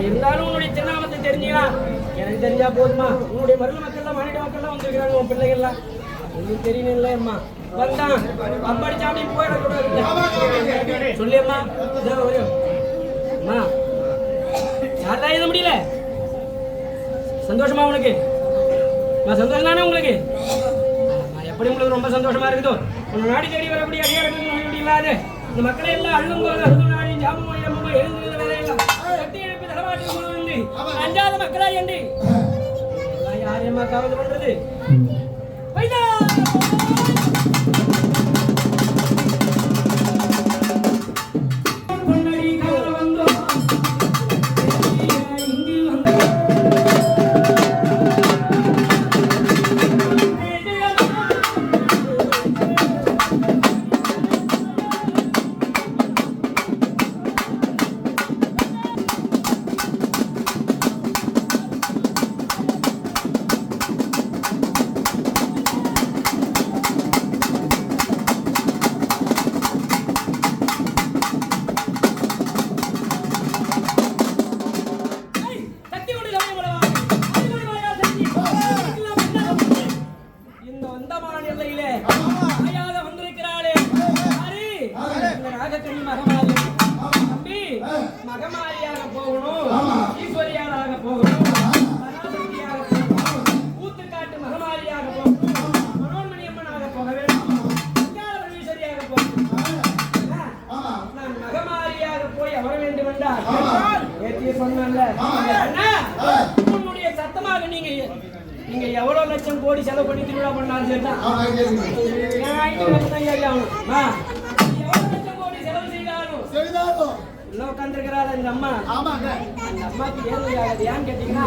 இருந்தாலும் உன்னுடைய திருநாமத்தை தெரிஞ்சியா? எனக்கு தெரிஞ்சா போதுமா? உன்னுடைய மருள் மக்கள்லாம் மாநில மக்கள்லாம் வந்திருக்கிறாங்க, உன் பிள்ளைகள்லாம் உங்களுக்கு தெரியணும்ல அம்மா. வந்தான் அப்பாடிச்சாமி போயிடக்கூடாது சொல்லியம்மா. அம்மா யார்தான் எழுத முடியல? சந்தோஷமா உனக்கு? சந்தோஷம் தானே உங்களுக்கு? எப்படி உங்களுக்கு ரொம்ப சந்தோஷமா இருக்குதோ? உன்னை நாடி தேடி வரக்கூடிய அடியார்கள் இல்லாது இந்த மக்களை எல்லாம் அழுதும் நாடி ஜாமம் எழுந்து வேலையெல்லாம் கட்டி எழுப்பி தடவாட்டி கொண்டு அஞ்சாத மக்களா என்று யாரையம்மா கவலை பண்றது? மகமாரியாக போகணும், ஈஸ்வரியாக போகணும், ஊத்துக்காட்டு மகமாரியாக போகணும், மனோன்மணி அம்மனாக போக வேண்டும், ஈஸ்வரியாக போகணும். நான் மகமாரியாக போய் வர வேண்டும் என்றால் ஏற்றிய சொன்னேன்ல, உன்னுடைய சத்தமாக நீங்க எவ்வளவு லட்சம் கோடி செலவு பண்ணி திருவிழா பண்ணாலும் சரிதான். உட்காந்துருக்கிறாள் இந்த அம்மா. அந்த அம்மாக்கு ஏன்னு கேட்டீங்கன்னா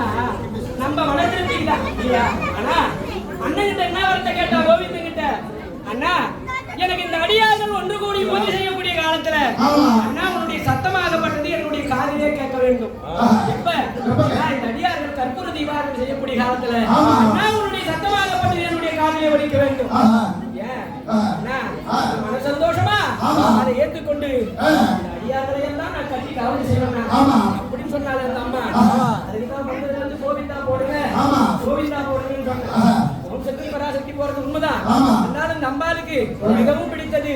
நம்ம வளர்ந்துருக்கீங்களா இல்லையா? ஆனா அண்ணன் கிட்ட என்ன வார்த்தை கேட்டா கோவிந்தன் கிட்ட, அண்ணா எனக்கு இந்த அடியார்கள் ஒன்று கூடி பூஜை செய்யக்கூடிய காலத்துல அண்ணா உன்னுடைய சத்தமாகப்பட்டது என்னுடைய காதிலே கேட்க வேண்டும். எப்ப இந்த அடியார்கள் கற்பூர தீபாவளி செய்யக்கூடிய காலத்துல அண்ணா உன்னுடைய சத்தமாகப்பட்டது என்னுடைய காதிலே ஒலிக்க வேண்டும். மன சந்தோஷமா அதை ஏற்றுக்கொண்டு அடியார்களை எல்லாம் நான் கட்டி கவலை செய்வேன் அப்படின்னு சொன்னால அந்த அம்மா. அதுக்குதான் பண்றது வந்து கோவிந்தா போடுங்க, கோவிந்தா போடுங்கன்னு சொன்னேன். ஓம் சக்தி பராசக்தி போறது உண்மைதான். அதனால இந்த அம்பாளுக்கு மிகவும் பிடித்தது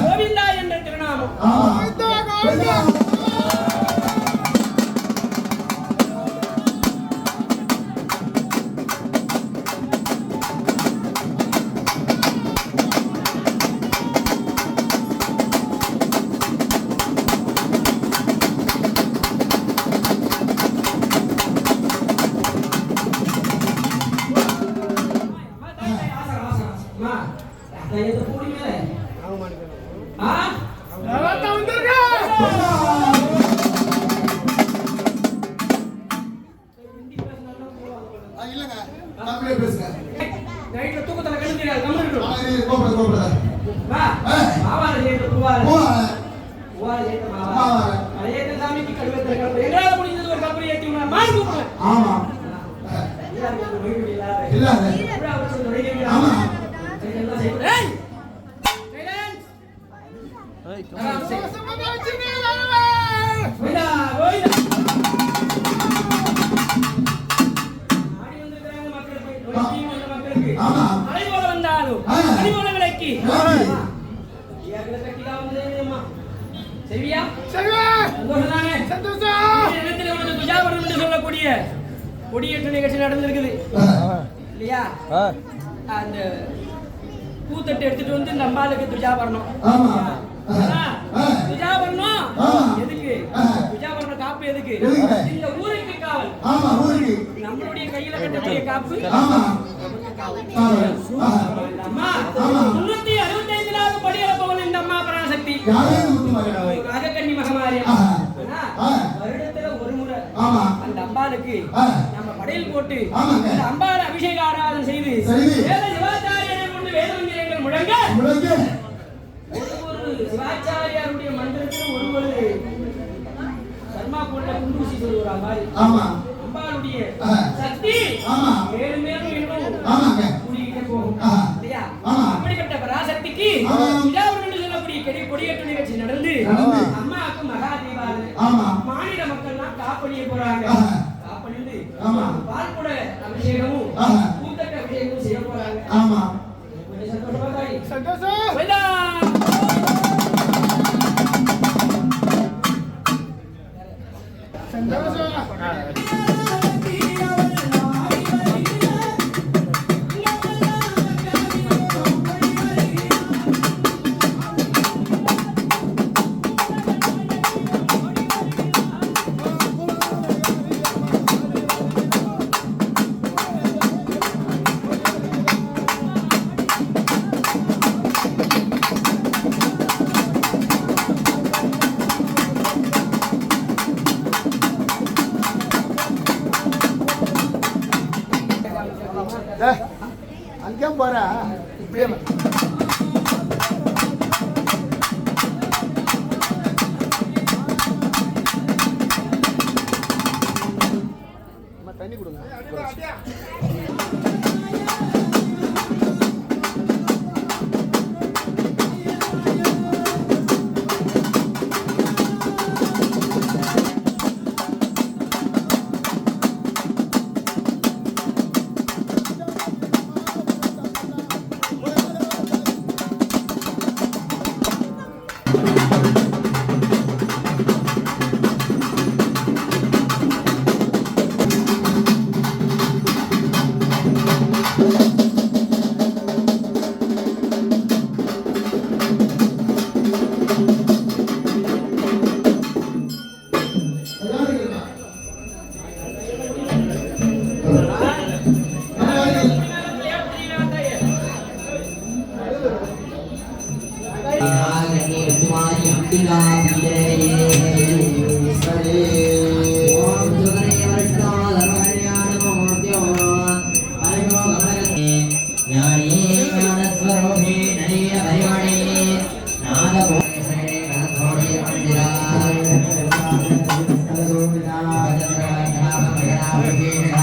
கோவிந்தா என்ற திருநாமம். கொடியேற்ற நிகழ்ச்சி நடந்திருக்குது இல்லையா? அந்த பூத்தட்டு எடுத்துட்டு வந்து இந்த அம்பாளுக்கு துஜாபரணம். துஜாபரணம் எதுக்கு? துஜாபரணம் காப்பு எதுக்கு? இந்த ஊருக்கு காவல். நம்மளுடைய கையில கட்டக்கூடிய காப்பு அம்மா 365 படியளப்பவன் இந்த அம்மா பராசக்தி அகக்கன்னி மகமாரி. வருடத்துல ஒரு முறை அந்த அம்பாளுக்கு நம்ம படையல் போட்டு அந்த அம்பாளை அபிஷேக ஆராதனை செய்து வேத சிவாச்சாரியரை கொண்டு வேத மந்திரங்கள் முழங்க ஒரு சிவாச்சாரியாருடைய மந்திரத்தில் ஒரு சர்மா போட்ட குண்டூசி சொல்லுற மாதிரி அம்பாளுடைய சக்தி மேலும் மேலும் இன்னும் கூடிக்கிட்டே போகும் இல்லையா? அப்படிப்பட்ட பராசக்திக்கு சொல்லக்கூடிய கொடியேற்ற நிகழ்ச்சி நடந்து அம்மாவுக்கு மகா தீபாவளி மாநில மக்கள்லாம் காப்பணிய போறாங்க. காப்பணிந்து பால் கூட அபிஷேகமும் பூத்தட்ட அபிஷேகமும் செய்ய போறாங்க. ஆமா சந்தோஷமா தாய்? சந்தோஷம். அங்கேயும் போற இப்படியே தண்ணி கொடுங்க. Thank you.